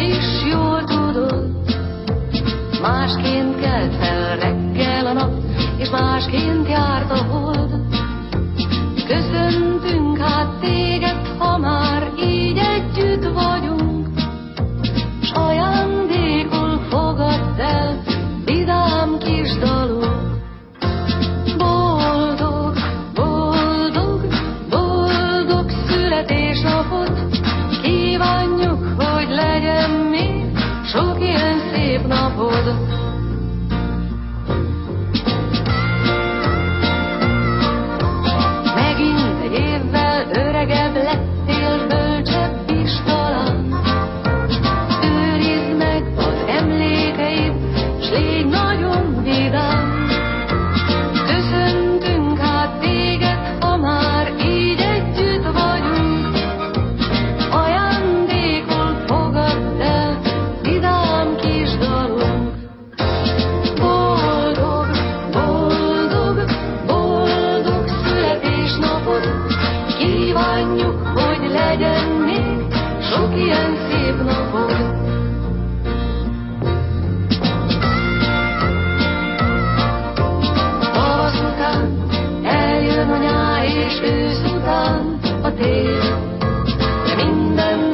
is jól tudod, másként kelt fel reggel a nap, és másként járt a hold. Köszöntünk hát téged, ha már így együtt vagyunk, s ajándékul fogadd el vidám kis dalunk. Boldog, boldog, boldog születésnapot kívánjuk, hogy legyen még sok ilyen szép napod. Megint egy évvel öregebb lettél, bölcsebb is talán. Őrizd meg az emlékeid, s légy nagyon vidám. Köszöntünk hát téged, ha már így együtt vagyunk, ajándékul fogadd el vidám kis dalunk. Boldog, boldog, boldog születésnapod kívánjuk, hogy legyen még sok ilyen szép napod. Tavasz után eljön a nyár, és ősz után a tél, de minden